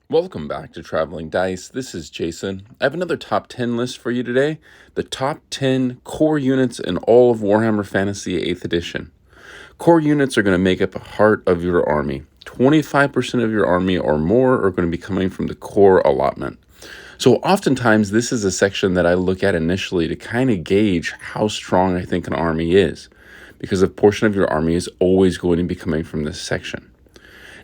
Welcome back to Traveling Dice. This is Jason. I have another top 10 list for you today. The top 10 core units in all of Warhammer Fantasy 8th edition. Core units are going to make up a heart of your army. 25% of your army or more are going to be coming from the core allotment. So oftentimes this is a section that I look at initially to kind of gauge how strong I think an army is, because a portion of your army is always going to be coming from this section.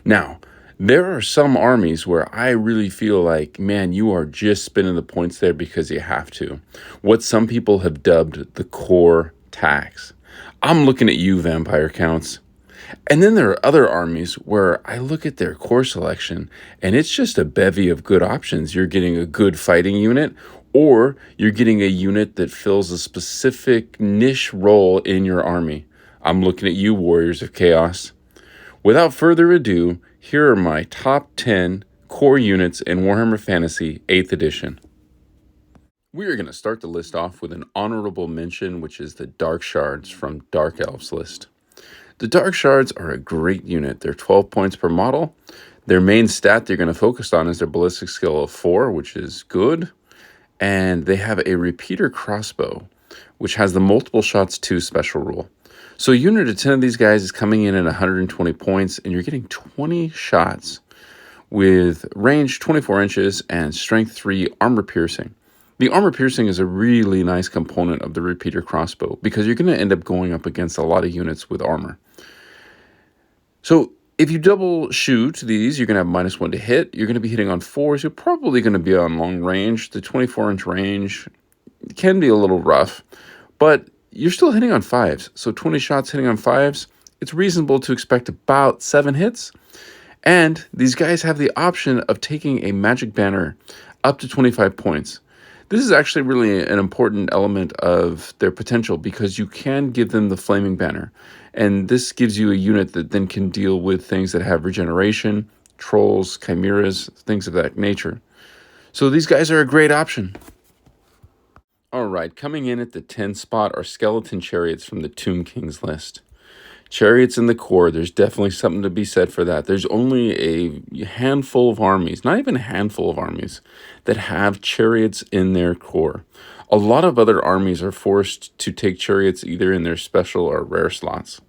Now, there are some armies where I really feel like, man, you are just spinning the points there because you have to. What some people have dubbed the core tax. I'm looking at you, Vampire Counts. And then there are other armies where I look at their core selection and it's just a bevy of good options. You're getting a good fighting unit, or you're getting a unit that fills a specific niche role in your army. I'm looking at you, Warriors of Chaos. Without further ado, here are my top 10 core units in Warhammer Fantasy 8th edition. We are going to start the list off with an honorable mention, which is the DARKSHARDS from Dark Elves list. The DARKSHARDS are a great unit. They're 12 points per model. Their main stat they're going to focus on is their ballistic skill of 4, which is good. And they have a repeater crossbow, which has the multiple shots 2 special rule. So a unit of 10 of these guys is coming in at 120 points, and you're getting 20 shots with range 24 inches and strength 3 armor piercing. The armor piercing is a really nice component of the repeater crossbow because you're going to end up going up against a lot of units with armor. So if you double shoot these, you're going to have -1 to hit. You're going to be hitting on 4s. You're probably going to be on long range. The 24-inch range can be a little rough, but you're still hitting on 5s. So 20 shots hitting on 5s, it's reasonable to expect about 7 hits. And these guys have the option of taking a magic banner up to 25 points. This is actually really an important element of their potential because you can give them the flaming banner. And this gives you a unit that then can deal with things that have regeneration, trolls, chimeras, things of that nature. So these guys are a great option. All right, coming in at the 10 spot are skeleton chariots from the Tomb Kings list. Chariots in the core, there's definitely something to be said for that. There's only a handful of armies, not even a handful of armies, that have chariots in their core. A lot of other armies are forced to take chariots either in their special or rare slots.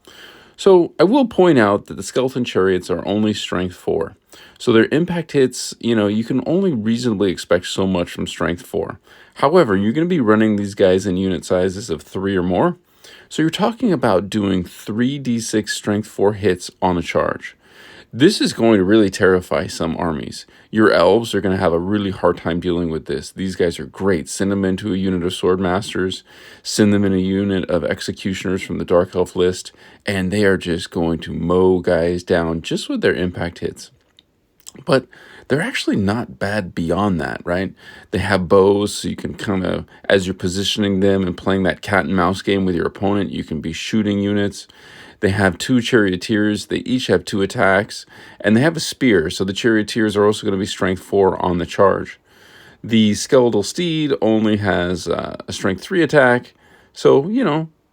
So I will point out that the skeleton chariots are only strength 4. So their impact hits, you can only reasonably expect so much from strength 4. However, you're going to be running these guys in unit sizes of 3 or more. So you're talking about doing 3d6 strength 4 hits on a charge. This is going to really terrify some armies. Your elves are going to have a really hard time dealing with this. These guys are great. Send them into a unit of sword masters, send them in a unit of executioners from the Dark Elf list, and they are just going to mow guys down just with their impact hits. But they're actually not bad beyond that, right? They have bows, so you can kind of, as you're positioning them and playing that cat and mouse game with your opponent, you can be shooting units. They have 2 charioteers. They each have 2 attacks, and they have a spear, so the charioteers are also going to be strength 4 on the charge. The skeletal steed only has a strength 3 attack, so,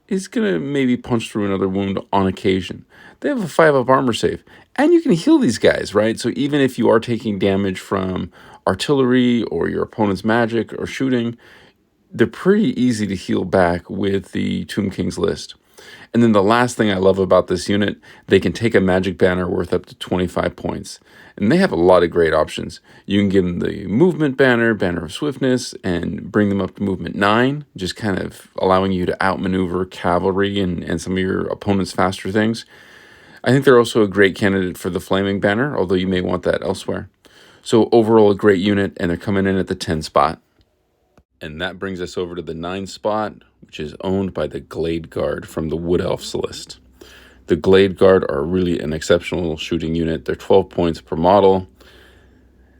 it's going to maybe punch through another wound on occasion. They have a 5-up armor save, and you can heal these guys, right? So even if you are taking damage from artillery or your opponent's magic or shooting, they're pretty easy to heal back with the Tomb Kings list. And then the last thing I love about this unit, they can take a magic banner worth up to 25 points. And they have a lot of great options. You can give them the movement banner, banner of swiftness, and bring them up to movement 9, just kind of allowing you to outmaneuver cavalry and some of your opponent's faster things. I think they're also a great candidate for the flaming banner, although you may want that elsewhere. So overall, a great unit, and they're coming in at the 10 spot. And that brings us over to the 9 spot, which is owned by the Glade Guard from the Wood Elves list. The Glade Guard are really an exceptional shooting unit. They're 12 points per model.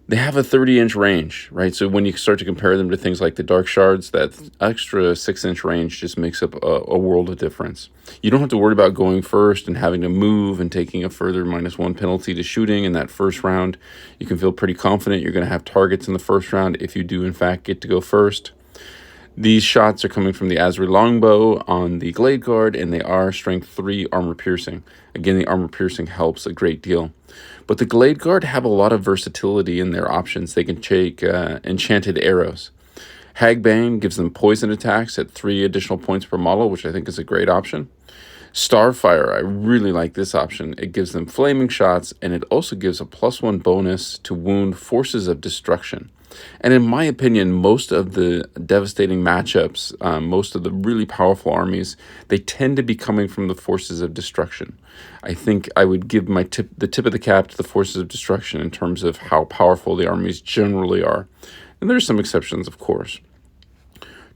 They have a 30-inch range, right? So when you start to compare them to things like the DARKSHARDS, that extra 6-inch range just makes up a world of difference. You don't have to worry about going first and having to move and taking a further -1 penalty to shooting in that first round. You can feel pretty confident you're going to have targets in the first round if you do, in fact, get to go first. These shots are coming from the Azri longbow on the Glade Guard, and they are strength 3 armor piercing. Again, the armor piercing helps a great deal. But the Glade Guard have a lot of versatility in their options. They can take enchanted arrows. Hagbane gives them poison attacks at 3 additional points per model, which I think is a great option. Starfire, I really like this option. It gives them flaming shots, and it also gives a +1 bonus to wound forces of destruction. And in my opinion, most of the devastating matchups, most of the really powerful armies, they tend to be coming from the forces of destruction. I think I would give the tip of the cap to the forces of destruction in terms of how powerful the armies generally are. And there's some exceptions, of course.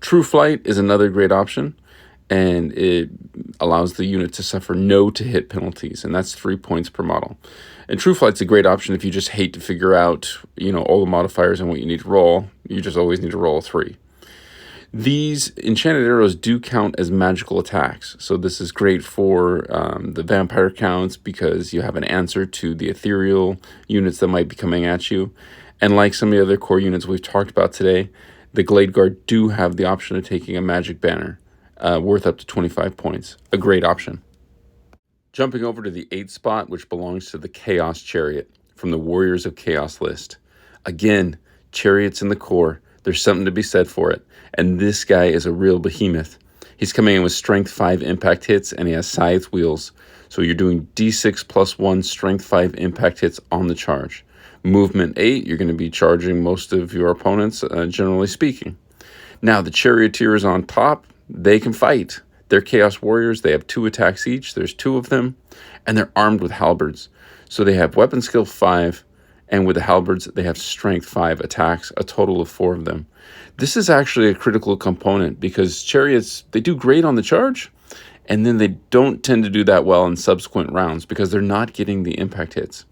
True Flight is another great option, and it allows the unit to suffer no to hit penalties, and that's 3 points per model. And True Flight's a great option if you just hate to figure out, all the modifiers and what you need to roll. You just always need to roll a 3. These enchanted arrows do count as magical attacks, so this is great for the vampire counts because you have an answer to the ethereal units that might be coming at you. And like some of the other core units we've talked about today, the Glade Guard do have the option of taking a magic banner worth up to 25 points. A great option. Jumping over to the 8th spot, which belongs to the Chaos Chariot from the Warriors of Chaos list. Again, chariots in the core. There's something to be said for it. And this guy is a real behemoth. He's coming in with strength 5 impact hits, and he has scythe wheels. So you're doing d6 +1 strength 5 impact hits on the charge. Movement 8, you're going to be charging most of your opponents, generally speaking. Now, the charioteers on top, they can fight. They're Chaos Warriors. They have 2 attacks each. There's 2 of them, and they're armed with halberds. So they have weapon skill 5, and with the halberds, they have strength 5 attacks, a total of 4 of them. This is actually a critical component because chariots, they do great on the charge, and then they don't tend to do that well in subsequent rounds because they're not getting the impact hits.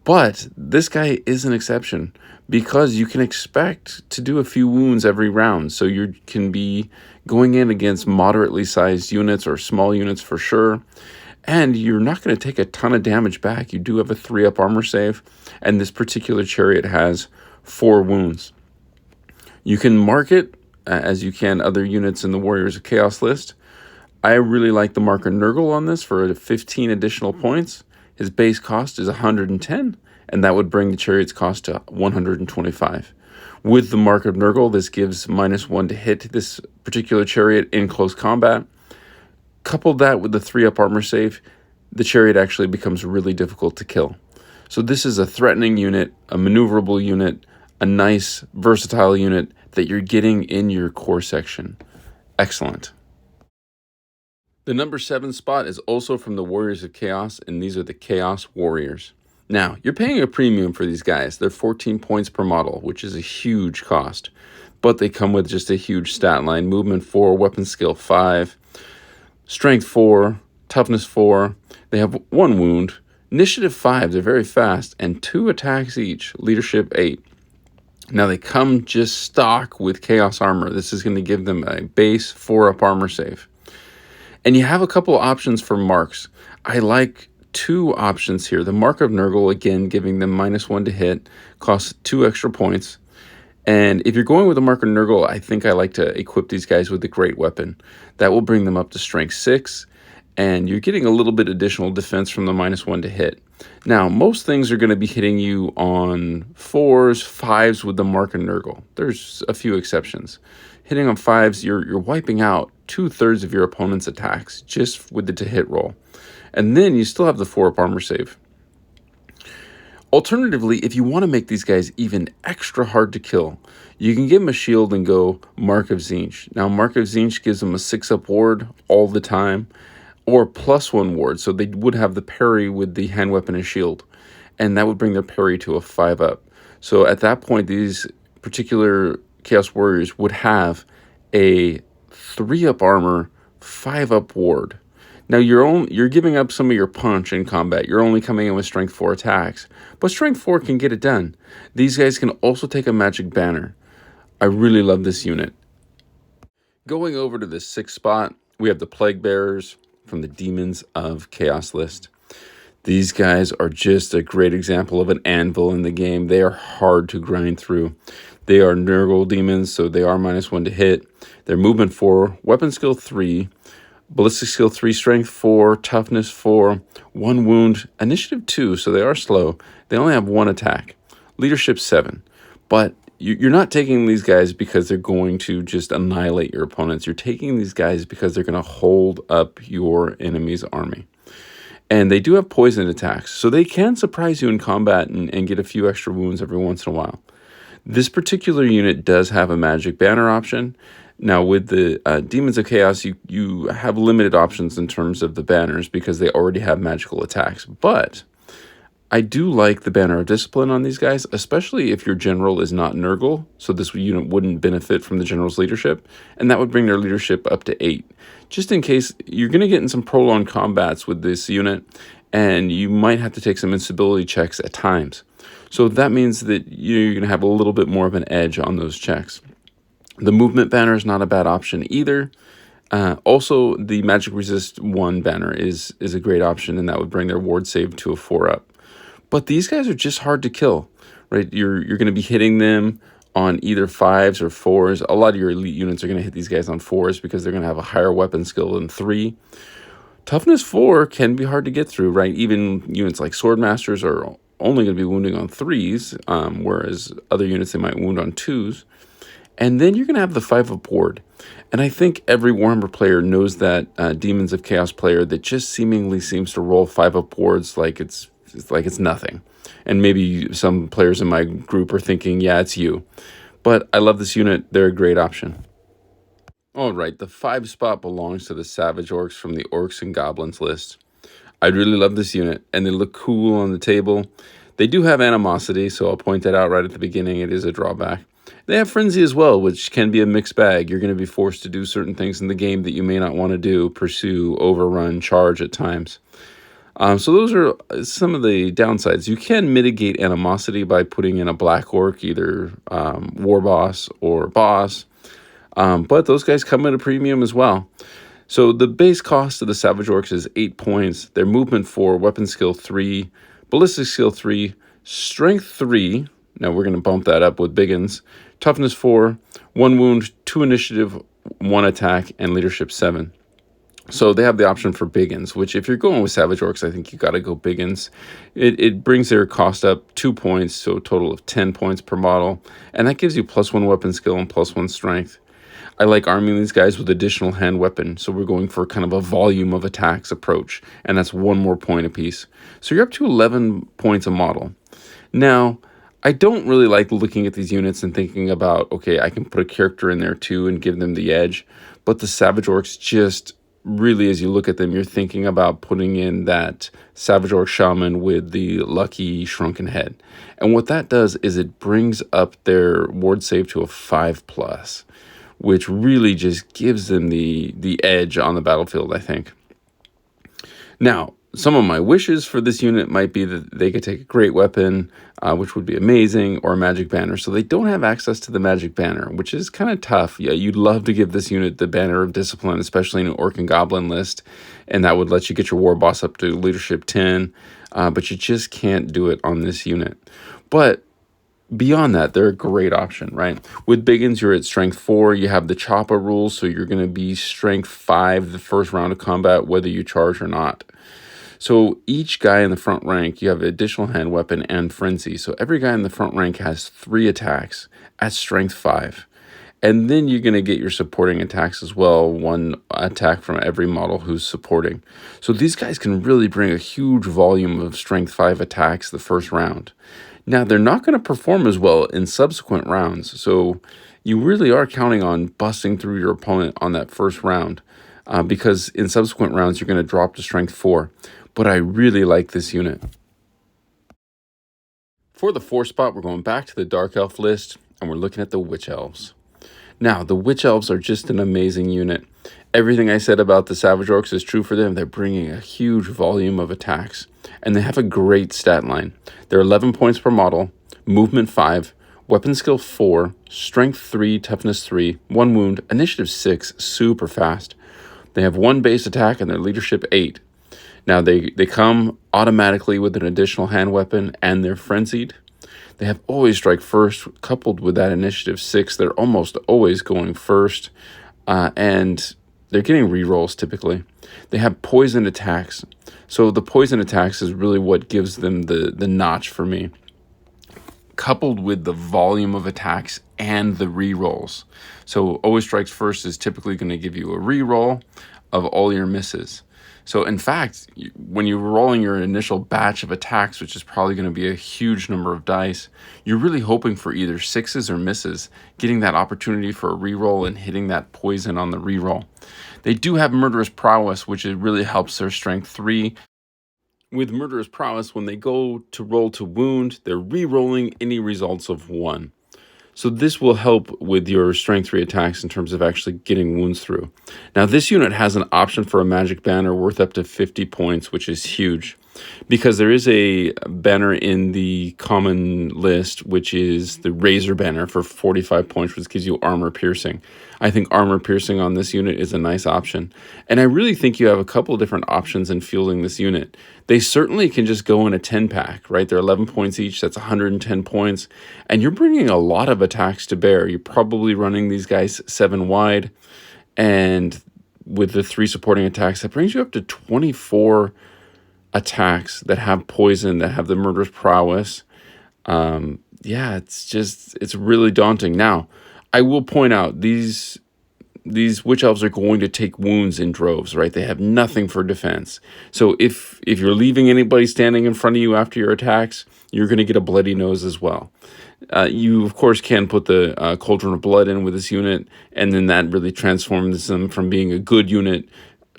But this guy is an exception because you can expect to do a few wounds every round. So you can be going in against moderately sized units or small units for sure. And you're not going to take a ton of damage back. You do have a 3-up armor save. And this particular chariot has 4 wounds. You can mark it as you can other units in the Warriors of Chaos list. I really like the marker Nurgle on this for 15 additional points. His base cost is 110, and that would bring the chariot's cost to 125. With the mark of Nurgle, this gives -1 to hit this particular chariot in close combat. Couple that with the 3-up armor save, the chariot actually becomes really difficult to kill. So this is a threatening unit, a maneuverable unit, a nice, versatile unit that you're getting in your core section. Excellent. The number 7 spot is also from the Warriors of Chaos, and these are the Chaos Warriors. Now, you're paying a premium for these guys. They're 14 points per model, which is a huge cost. But they come with just a huge stat line. Movement 4, weapon skill 5, strength 4, toughness 4. They have 1 wound. Initiative 5, they're very fast, and 2 attacks each. Leadership 8. Now, they come just stock with Chaos Armor. This is going to give them a base 4-up armor save. And you have a couple options for marks. I like 2 options here. The Mark of Nurgle, again, giving them -1 to hit, costs 2 extra points. And if you're going with the Mark of Nurgle, I think I like to equip these guys with a great weapon. That will bring them up to strength 6, and you're getting a little bit additional defense from the -1 to hit. Now, most things are going to be hitting you on 4s, 5s with the Mark of Nurgle. There's a few exceptions. Hitting on 5s, you're wiping out 2/3 of your opponent's attacks just with the to-hit roll. And then you still have the 4-up armor save. Alternatively, if you want to make these guys even extra hard to kill, you can give them a shield and go Mark of Tzeentch. Now, Mark of Tzeentch gives them a 6-up ward all the time, or +1 ward, so they would have the parry with the hand weapon and shield, and that would bring their parry to a 5-up. So at that point, these particular Chaos Warriors would have a 3-up armor, 5-up ward. Now, you're giving up some of your punch in combat. You're only coming in with strength 4 attacks, but strength 4 can get it done. These guys can also take a magic banner. I really love this unit. Going over to the 6th spot, we have the Plaguebearers from the Demons of Chaos list. These guys are just a great example of an anvil in the game. They are hard to grind through. They are Nurgle demons, so they are -1 to hit. They're movement 4, weapon skill 3, ballistic skill 3, strength 4, toughness 4, 1 wound, initiative 2, so they are slow. They only have 1 attack. Leadership 7. But you're not taking these guys because they're going to just annihilate your opponents. You're taking these guys because they're going to hold up your enemy's army. And they do have poison attacks, so they can surprise you in combat and get a few extra wounds every once in a while. This particular unit does have a magic banner option. Now, with the Demons of Chaos, you have limited options in terms of the banners because they already have magical attacks. But I do like the Banner of Discipline on these guys, especially if your general is not Nurgle, so this unit wouldn't benefit from the general's leadership, and that would bring their leadership up to 8. Just in case, you're going to get in some prolonged combats with this unit, and you might have to take some instability checks at times. So that means that you're going to have a little bit more of an edge on those checks. The movement banner is not a bad option either. Also, the Magic Resist 1 banner is a great option, and that would bring their ward save to a 4-up. But these guys are just hard to kill, right? You're going to be hitting them on either 5s or 4s. A lot of your elite units are going to hit these guys on 4s because they're going to have a higher weapon skill than 3. Toughness 4 can be hard to get through, right? Even units like Swordmasters are only going to be wounding on 3s, whereas other units, they might wound on 2s. And then you're going to have the 5-up ward. And I think every Warhammer player knows that Demons of Chaos player that just seemingly seems to roll 5-up wards like it's nothing. And maybe some players in my group are thinking, yeah, it's you. But I love this unit. They're a great option. All right, the 5 spot belongs to the Savage Orcs from the Orcs and Goblins list. I really love this unit, and they look cool on the table. They do have animosity, so I'll point that out right at the beginning. It is a drawback. They have frenzy as well, which can be a mixed bag. You're going to be forced to do certain things in the game that you may not want to do, pursue, overrun, charge at times. So those are some of the downsides. You can mitigate animosity by putting in a black orc, either war boss or boss. But those guys come at a premium as well. So the base cost of the Savage Orcs is 8 points. Their movement 4, weapon skill 3, ballistic skill 3, strength 3. Now we're going to bump that up with Biggins. Toughness 4, 1 wound, 2 initiative, 1 attack, and leadership 7. So they have the option for Biggins, which if you're going with Savage Orcs, I think you got to go Biggins. It brings their cost up 2 points, so a total of 10 points per model. And that gives you +1 weapon skill and +1 strength. I like arming these guys with additional hand weapon, so we're going for kind of a volume of attacks approach, and that's 1 more point apiece. So you're up to 11 points a model. Now, I don't really like looking at these units and thinking about, okay, I can put a character in there too and give them the edge, but the Savage Orcs just really, as you look at them, you're thinking about putting in that Savage Orc Shaman with the lucky shrunken head. And what that does is it brings up their ward save to a 5+, which really just gives them the edge on the battlefield, I think. Now, some of my wishes for this unit might be that they could take a great weapon, which would be amazing, or a magic banner. So they don't have access to the magic banner, which is kind of tough. Yeah, you'd love to give this unit the Banner of Discipline, especially in an Orc and Goblin list, and that would let you get your war boss up to leadership 10, but you just can't do it on this unit. But beyond that, they're a great option, right? With Biggins, you're at strength 4. You have the Choppa rules, so you're going to be strength 5 the first round of combat, whether you charge or not. So each guy in the front rank, you have additional hand weapon and frenzy. So every guy in the front rank has 3 attacks at strength 5. And then you're going to get your supporting attacks as well, 1 attack from every model who's supporting. So these guys can really bring a huge volume of strength 5 attacks the first round. Now, they're not going to perform as well in subsequent rounds. So you really are counting on busting through your opponent on that first round. Because in subsequent rounds, you're going to drop to strength 4. But I really like this unit. For the 4 spot, we're going back to the Dark Elf list, and we're looking at the Witch Elves. Now, the Witch Elves are just an amazing unit. Everything I said about the Savage Orcs is true for them. They're bringing a huge volume of attacks, and they have a great stat line. They're 11 points per model, movement 5, weapon skill 4, strength 3, toughness 3, 1 wound, initiative 6, super fast. They have 1 base attack, and their leadership 8. Now, they come automatically with an additional hand weapon, and they're frenzied. They have always strike first, coupled with that initiative 6. They're almost always going first, and they're getting rerolls typically. They have poison attacks. So the poison attacks is really what gives them the notch for me, coupled with the volume of attacks and the rerolls. So always strikes first is typically going to give you a reroll of all your misses. So in fact, when you're rolling your initial batch of attacks, which is probably going to be a huge number of dice, you're really hoping for either 6s or misses, getting that opportunity for a reroll and hitting that poison on the reroll. They do have murderous prowess, which really helps their strength 3. With murderous prowess, when they go to roll to wound, they're re-rolling any results of 1. So this will help with your strength 3 attacks in terms of actually getting wounds through. Now this unit has an option for a magic banner worth up to 50 points, which is huge, because there is a banner in the common list, which is the Razor banner for 45 points, which gives you armor piercing. I think armor piercing on this unit is a nice option. And I really think you have a couple of different options in fielding this unit. They certainly can just go in a 10-pack, right? They're 11 points each. That's 110 points. And you're bringing a lot of attacks to bear. You're probably running these guys 7 wide. And with the 3 supporting attacks, that brings you up to 24 attacks that have poison, that have the murderous prowess. Yeah, it's really daunting. Now, I will point out these witch elves are going to take wounds in droves, right? They have nothing for defense. So if you're leaving anybody standing in front of you after your attacks, you're going to get a bloody nose as well. You, of course, can put the Cauldron of Blood in with this unit, and then that really transforms them from being a good unit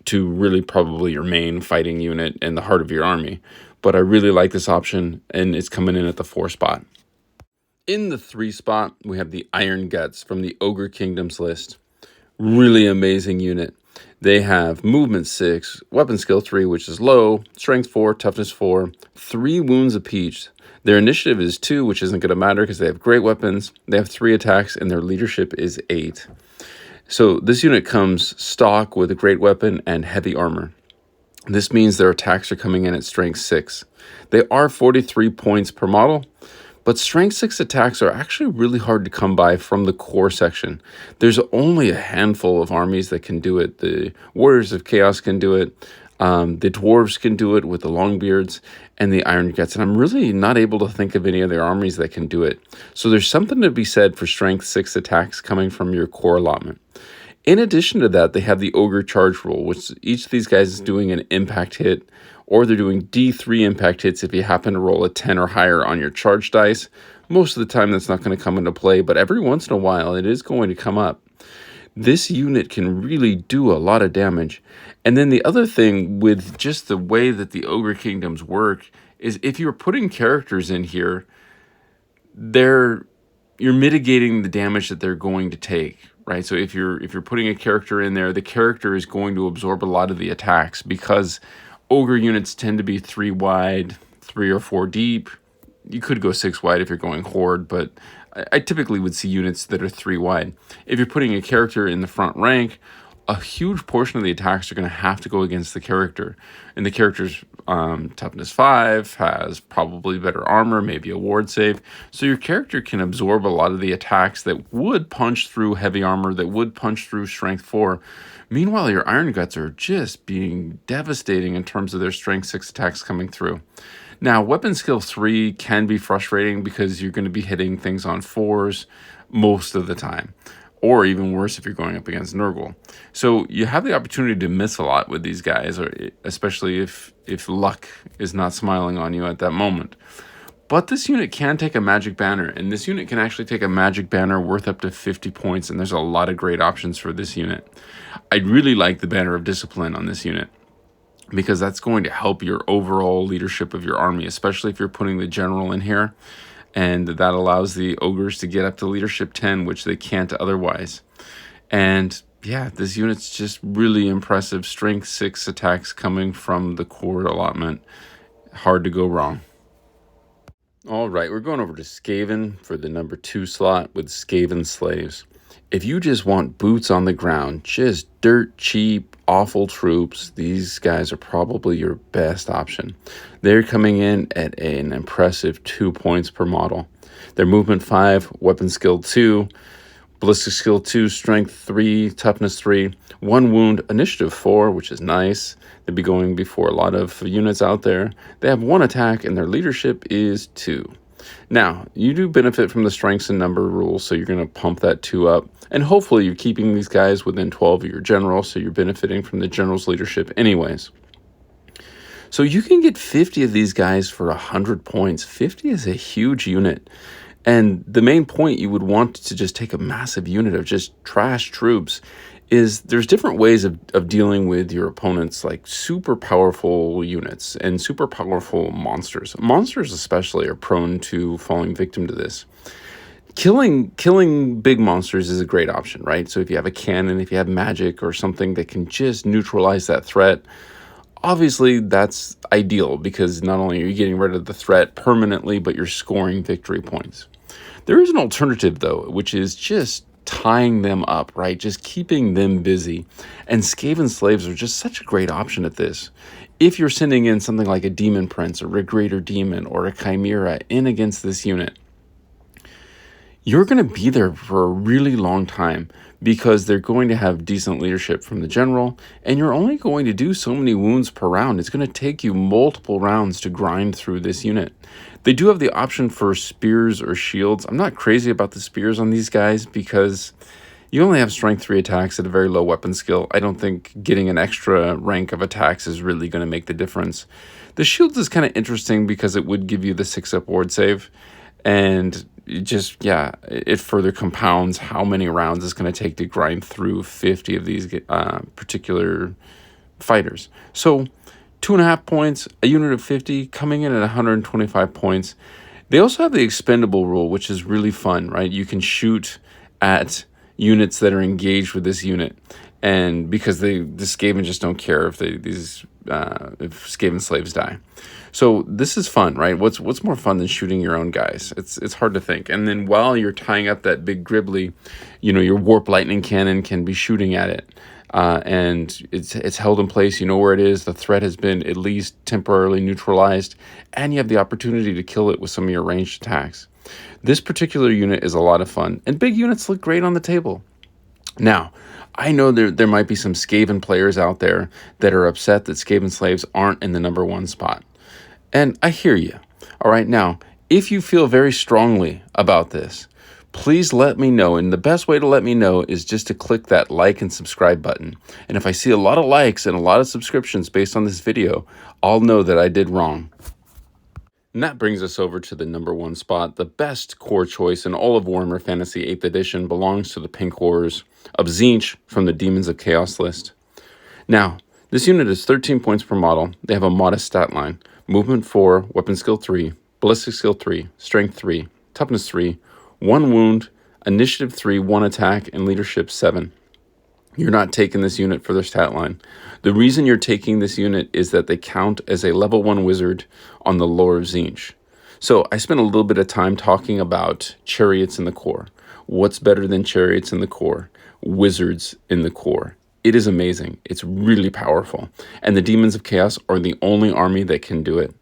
to really probably your main fighting unit and the heart of your army. But I really like this option, and it's coming in at the 4 spot. In the 3 spot, we have the Iron Guts from the Ogre Kingdoms list. Really amazing unit. They have movement 6, weapon skill 3, which is low, strength 4, toughness 4, 3 wounds apiece. Their initiative is 2, which isn't going to matter because they have great weapons. They have 3 attacks, and their leadership is 8. So this unit comes stock with a great weapon and heavy armor. This means their attacks are coming in at strength 6. They are 43 points per model, but strength 6 attacks are actually really hard to come by from the core section. There's only a handful of armies that can do it. The Warriors of Chaos can do it. The Dwarves can do it with the Longbeards and the Iron Guts. And I'm really not able to think of any other armies that can do it. So there's something to be said for strength 6 attacks coming from your core allotment. In addition to that, they have the Ogre Charge rule, which each of these guys is doing an impact hit, or they're doing D3 impact hits if you happen to roll a 10 or higher on your charge dice. Most of the time that's not going to come into play, but every once in a while it is going to come up. This unit can really do a lot of damage. And then the other thing with just the way that the Ogre Kingdoms work is if you're putting characters in here, you're mitigating the damage that they're going to take, right? So if you're putting a character in there, the character is going to absorb a lot of the attacks because Ogre units tend to be 3 wide, 3 or 4 deep. You could go 6 wide if you're going Horde, but I typically would see units that are 3 wide. If you're putting a character in the front rank, a huge portion of the attacks are going to have to go against the character. And the character's toughness 5 has probably better armor, maybe a ward save. So your character can absorb a lot of the attacks that would punch through heavy armor, that would punch through strength 4. Meanwhile, your Iron Guts are just being devastating in terms of their strength 6 attacks coming through. Now, weapon skill 3 can be frustrating because you're going to be hitting things on 4s most of the time. Or even worse if you're going up against Nurgle. So you have the opportunity to miss a lot with these guys, or especially if luck is not smiling on you at that moment. But this unit can take a magic banner, and this unit can actually take a magic banner worth up to 50 points, and there's a lot of great options for this unit. I really like the Banner of Discipline on this unit, because that's going to help your overall leadership of your army, especially if you're putting the general in here. And that allows the ogres to get up to leadership 10, which they can't otherwise. And yeah, this unit's just really impressive. Strength 6 attacks coming from the core allotment. Hard to go wrong. All right, we're going over to Skaven for the number 2 slot with SKAVENSLAVES. If you just want boots on the ground, just dirt cheap, awful troops, these guys are probably your best option. They're coming in at an impressive 2 points per model. Their movement 5, weapon skill 2, ballistic skill 2, strength 3, toughness 3, 1 wound, initiative 4, which is nice. They'd be going before a lot of units out there. They have 1 attack and their leadership is 2. Now, you do benefit from the strengths and number rule, so you're going to pump that 2 up. And hopefully you're keeping these guys within 12 of your general, so you're benefiting from the general's leadership anyways. So you can get 50 of these guys for 100 points. 50 is a huge unit. And the main point you would want to just take a massive unit of just trash troops is there's different ways of dealing with your opponents, like super powerful units and super powerful monsters. Monsters especially are prone to falling victim to this. Killing big monsters is a great option, right? So if you have a cannon, if you have magic or something that can just neutralize that threat, obviously that's ideal because not only are you getting rid of the threat permanently, but you're scoring victory points. There is an alternative though, which is just tying them up, right? Just keeping them busy. And Skaven slaves are just such a great option at this. If you're sending in something like a demon prince, a Regreater demon, or a chimera in against this unit, you're going to be there for a really long time because they're going to have decent leadership from the general, and you're only going to do so many wounds per round. It's going to take you multiple rounds to grind through this unit. They do have the option for spears or shields. I'm not crazy about the spears on these guys because you only have strength 3 attacks at a very low weapon skill. I don't think getting an extra rank of attacks is really going to make the difference. The shields is kind of interesting because it would give you the 6-up ward save, and it further compounds how many rounds it's going to take to grind through 50 of these particular fighters. So 2.5 points, a unit of 50 coming in at 125 points. They also have the expendable rule, which is really fun, right? You can shoot at units that are engaged with this unit, and because the Skaven just don't care if if Skaven slaves die. So this is fun, right? What's more fun than shooting your own guys? It's hard to think. And then while you're tying up that big Gribbly, your warp lightning cannon can be shooting at it, and it's held in place. You know where it is. The threat has been at least temporarily neutralized, and you have the opportunity to kill it with some of your ranged attacks. This particular unit is a lot of fun, and big units look great on the table. Now, I know there might be some Skaven players out there that are upset that Skaven slaves aren't in the number 1 spot. And I hear you. All right, now, if you feel very strongly about this, please let me know. And the best way to let me know is just to click that like and subscribe button. And if I see a lot of likes and a lot of subscriptions based on this video, I'll know that I did wrong. And that brings us over to the number 1 spot. The best core choice in all of Warhammer Fantasy 8th edition belongs to the Pink Horrors of TZEENTCH from the Demons of Chaos list. Now, this unit is 13 points per model. They have a modest stat line. Movement 4, weapon skill 3, ballistic skill 3, strength 3, toughness 3, 1 wound, initiative 3, 1 attack, and leadership 7. You're not taking this unit for their stat line. The reason you're taking this unit is that they count as a level 1 wizard on the lore of TZEENTCH. So I spent a little bit of time talking about chariots in the core. What's better than chariots in the core? Wizards in the core. It is amazing. It's really powerful. And the Demons of Chaos are the only army that can do it.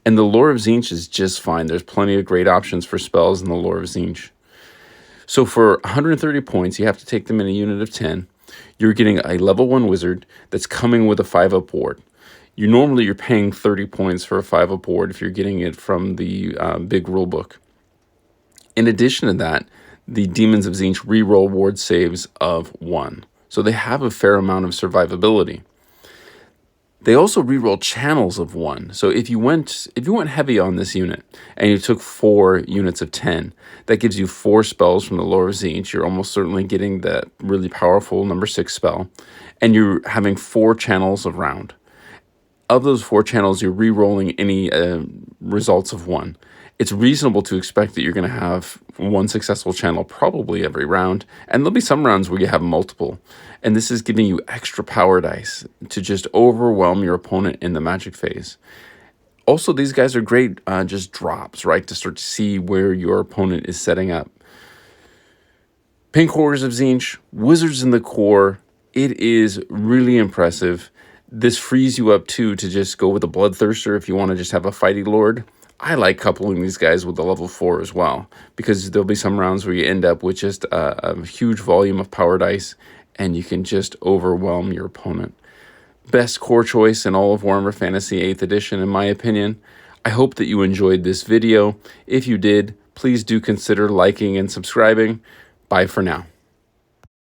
And the lore of TZEENTCH is just fine. There's plenty of great options for spells in the lore of TZEENTCH. So for 130 points, you have to take them in a unit of 10. You're getting a level 1 wizard that's coming with a 5-up ward. You're paying 30 points for a 5-up ward if you're getting it from the big rulebook. In addition to that, the Demons of TZEENTCH reroll ward saves of 1. So they have a fair amount of survivability. They also reroll channels of 1. So if you went heavy on this unit and you took 4 units of 10, that gives you 4 spells from the lore of TZEENTCH. You're almost certainly getting that really powerful number 6 spell, and you're having 4 channels of round. Of those 4 channels, you're re-rolling any results of 1. It's reasonable to expect that you're going to have 1 successful channel probably every round, and there'll be some rounds where you have multiple. And this is giving you extra power dice to just overwhelm your opponent in the magic phase. Also, these guys are great just drops, right, to start to see where your opponent is setting up. Pink Horrors of TZEENTCH, Wizards in the core, It is really impressive. This frees you up too to just go with a Bloodthirster if you want to just have a fighty lord. I like coupling these guys with the level 4 as well, because there'll be some rounds where you end up with just a huge volume of power dice, and you can just overwhelm your opponent. Best core choice in all of Warhammer Fantasy 8th edition, in my opinion. I hope that you enjoyed this video. If you did, please do consider liking and subscribing. Bye for now.